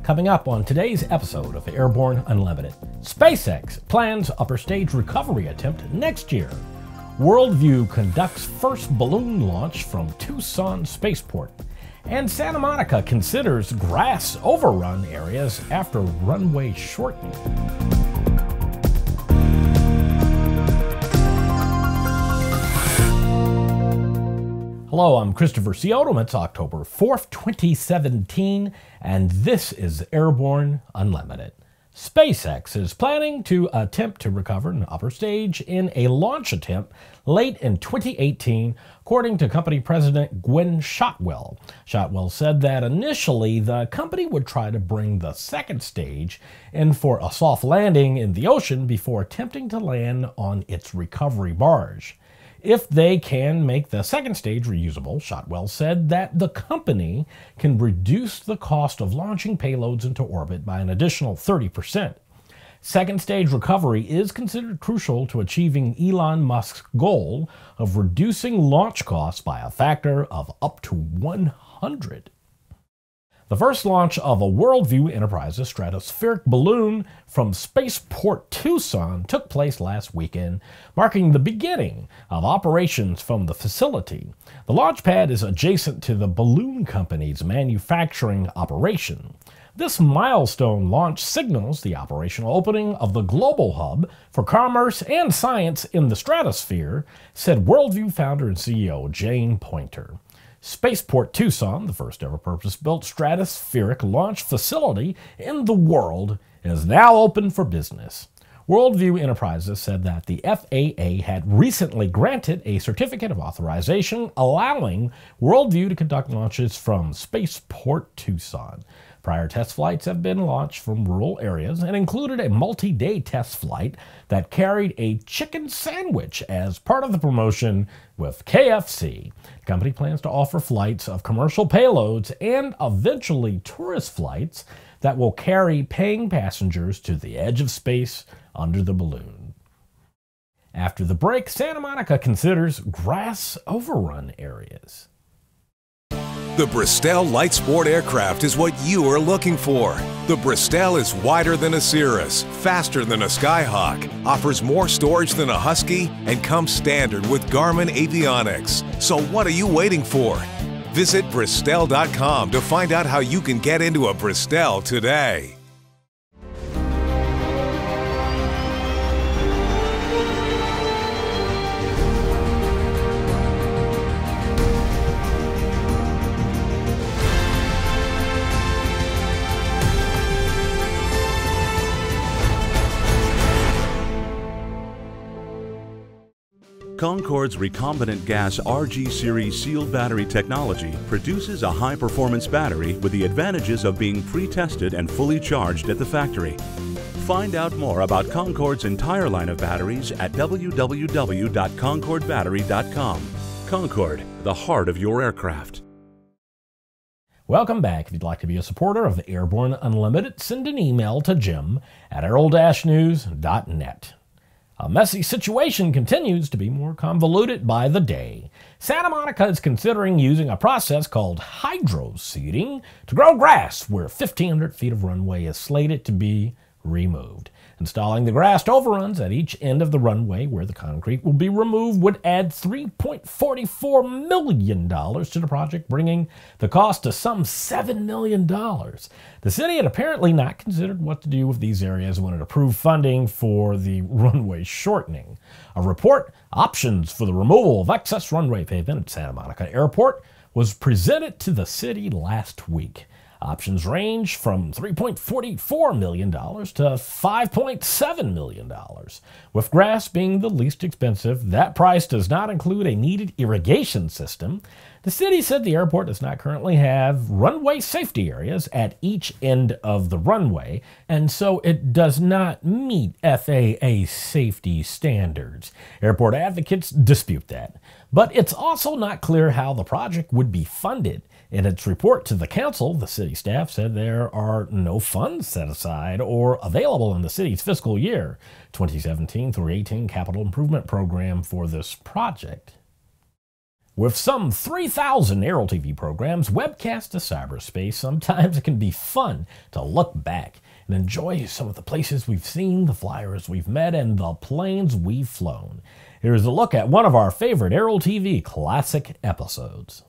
Coming up on today's episode of Airborne Unlimited, SpaceX plans upper stage recovery attempt next year. Worldview conducts first balloon launch from Tucson Spaceport. And Santa Monica considers grass overrun areas after runway shortening. Hello, I'm Christopher C. Odom. It's October 4th, 2017, and this is Airborne Unlimited. SpaceX is planning to attempt to recover an upper stage in a launch attempt late in 2018, according to company president Gwynne Shotwell. Shotwell said that initially the company would try to bring the second stage in for a soft landing in the ocean before attempting to land on its recovery barge. If they can make the second stage reusable, Shotwell said that the company can reduce the cost of launching payloads into orbit by an additional 30%. Second stage recovery is considered crucial to achieving Elon Musk's goal of reducing launch costs by a factor of up to 100. The first launch of a Worldview Enterprises stratospheric balloon from Spaceport Tucson took place last weekend, marking the beginning of operations from the facility. The launch pad is adjacent to the balloon company's manufacturing operation. This milestone launch signals the operational opening of the global hub for commerce and science in the stratosphere, said Worldview founder and CEO Jane Pointer. Spaceport Tucson, the first ever purpose-built stratospheric launch facility in the world, is now open for business. Worldview Enterprises said that the FAA had recently granted a certificate of authorization allowing Worldview to conduct launches from Spaceport Tucson. Prior test flights have been launched from rural areas and included a multi-day test flight that carried a chicken sandwich as part of the promotion with KFC. The company plans to offer flights of commercial payloads and eventually tourist flights that will carry paying passengers to the edge of space under the balloon. After the break, Santa Monica considers grass overrun areas. The Bristol light sport aircraft is what you are looking for. The Bristol is wider than a Cirrus, faster than a Skyhawk, offers more storage than a Husky, and comes standard with Garmin avionics. So what are you waiting for? Visit Bristol.com to find out how you can get into a Bristol today. Concorde's recombinant gas RG series sealed battery technology produces a high-performance battery with the advantages of being pre-tested and fully charged at the factory. Find out more about Concorde's entire line of batteries at www.concordebattery.com. Concorde, the heart of your aircraft. Welcome back. If you'd like to be a supporter of Airborne Unlimited, send an email to jim@aero-news.net. A messy situation continues to be more convoluted by the day. Santa Monica is considering using a process called hydro-seeding to grow grass where 1,500 feet of runway is slated to be removed. Installing the grassed overruns at each end of the runway where the concrete will be removed would add $3.44 million to the project, bringing the cost to some $7 million. The city had apparently not considered what to do with these areas when it approved funding for the runway shortening. A report, Options for the Removal of Excess Runway Pavement at Santa Monica Airport, was presented to the city last week. Options range from $3.44 million to $5.7 million. With grass being the least expensive, that price does not include a needed irrigation system. The city said the airport does not currently have runway safety areas at each end of the runway, and so it does not meet FAA safety standards. Airport advocates dispute that. But it's also not clear how the project would be funded. In its report to the council, the city staff said there are no funds set aside or available in the city's fiscal year 2017 through 18 capital improvement program for this project. With some 3,000 Aero-TV programs webcast to cyberspace, sometimes it can be fun to look back and enjoy some of the places we've seen, the flyers we've met, and the planes we've flown. Here's a look at one of our favorite Aero-TV classic episodes.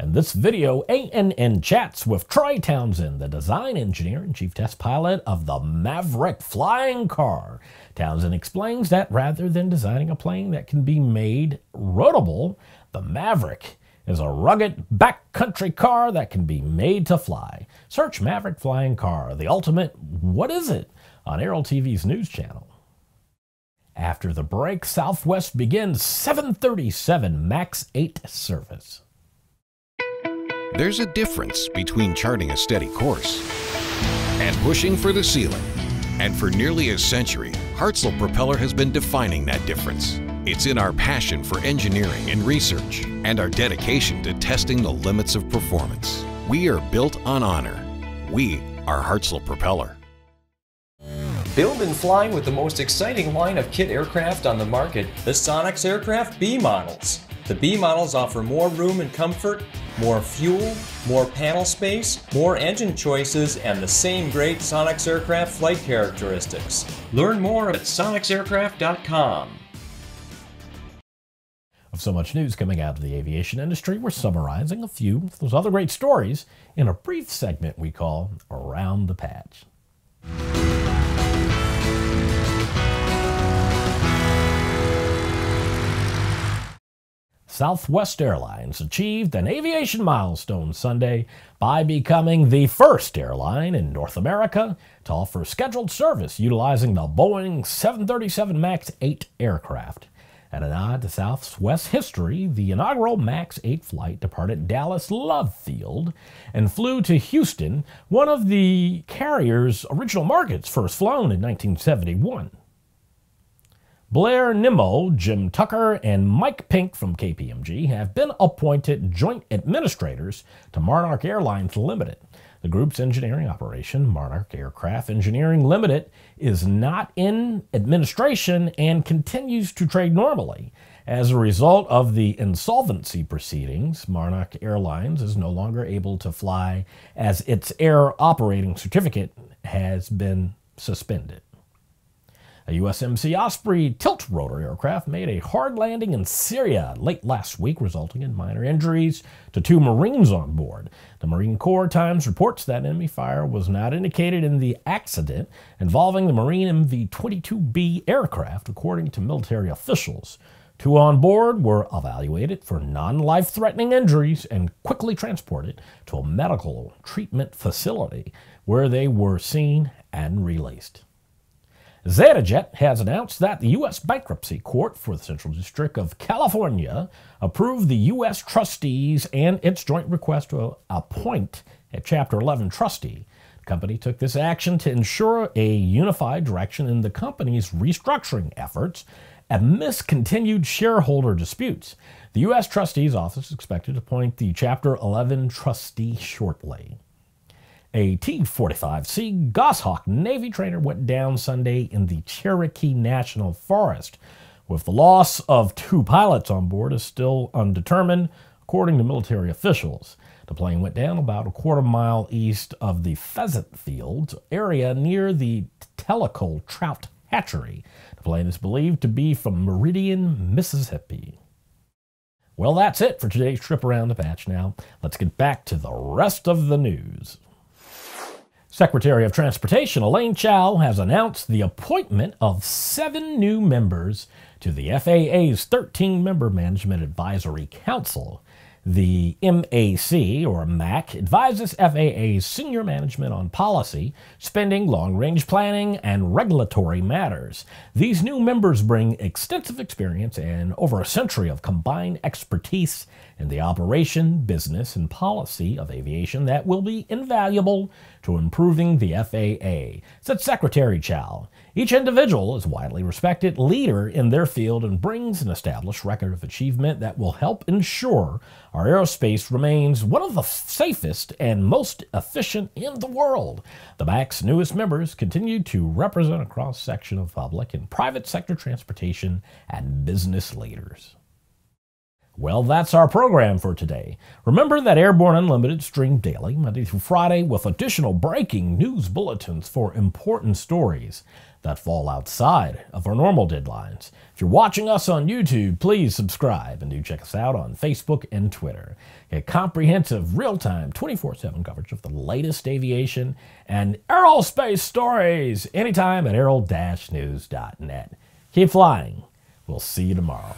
In this video, ANN chats with Troy Townsend, the design engineer and chief test pilot of the Maverick flying car. Townsend explains that rather than designing a plane that can be made roadable, the Maverick is a rugged backcountry car that can be made to fly. Search Maverick flying car, the ultimate what is it, on Aero-TV's news channel. After the break, Southwest begins 737 MAX 8 service. There's a difference between charting a steady course and pushing for the ceiling. And for nearly a century, Hartzell Propeller has been defining that difference. It's in our passion for engineering and research and our dedication to testing the limits of performance. We are built on honor. We are Hartzell Propeller. Build and flying with the most exciting line of kit aircraft on the market, the Sonex Aircraft B models. The B models offer more room and comfort, more fuel, more panel space, more engine choices, and the same great Sonex Aircraft flight characteristics. Learn more at sonexaircraft.com. With so much news coming out of the aviation industry, we're summarizing a few of those other great stories in a brief segment we call Around the Patch. Southwest Airlines achieved an aviation milestone Sunday by becoming the first airline in North America to offer scheduled service utilizing the Boeing 737 MAX 8 aircraft. At a nod to Southwest history, the inaugural MAX 8 flight departed Dallas Love Field and flew to Houston, one of the carrier's original markets, first flown in 1971. Blair Nimmo, Jim Tucker, and Mike Pink from KPMG have been appointed joint administrators to Monarch Airlines Limited. The group's engineering operation, Monarch Aircraft Engineering Limited, is not in administration and continues to trade normally. As a result of the insolvency proceedings, Monarch Airlines is no longer able to fly as its air operating certificate has been suspended. A USMC Osprey tilt-rotor aircraft made a hard landing in Syria late last week, resulting in minor injuries to 2 Marines on board. The Marine Corps Times reports that enemy fire was not indicated in the accident involving the Marine MV-22B aircraft, according to military officials. 2 on board were evaluated for non-life-threatening injuries and quickly transported to a medical treatment facility where they were seen and released. Zetta has announced that the U.S. Bankruptcy Court for the Central District of California approved the U.S. trustees and its joint request to appoint a Chapter 11 trustee. The company took this action to ensure a unified direction in the company's restructuring efforts amidst continued shareholder disputes. The U.S. Trustee's Office is expected to appoint the Chapter 11 trustee shortly. A T-45C Goshawk Navy trainer went down Sunday in the Cherokee National Forest. With the loss of 2 pilots on board is still undetermined, according to military officials. The plane went down about a quarter-mile east of the Pheasant Fields area near the Tellico Trout Hatchery. The plane is believed to be from Meridian, Mississippi. Well, that's it for today's trip around the patch. Now, let's get back to the rest of the news. Secretary of Transportation Elaine Chao has announced the appointment of 7 new members to the FAA's 13-member Management Advisory Council. The MAC, or MAC, advises FAA's senior management on policy, spending, long-range planning, and regulatory matters. These new members bring extensive experience and over a century of combined expertise in the operation, business, and policy of aviation that will be invaluable to improving the FAA, said Secretary Chao. Each individual is a widely respected leader in their field and brings an established record of achievement that will help ensure our aerospace remains one of the safest and most efficient in the world. The MAC's newest members continue to represent a cross-section of public and private sector transportation and business leaders. Well, that's our program for today. Remember that Airborne Unlimited streams daily, Monday through Friday, with additional breaking news bulletins for important stories that fall outside of our normal deadlines. If you're watching us on YouTube, please subscribe and do check us out on Facebook and Twitter. Get comprehensive, real-time, 24/7 coverage of the latest aviation and aerospace stories anytime at aero-news.net. Keep flying. We'll see you tomorrow.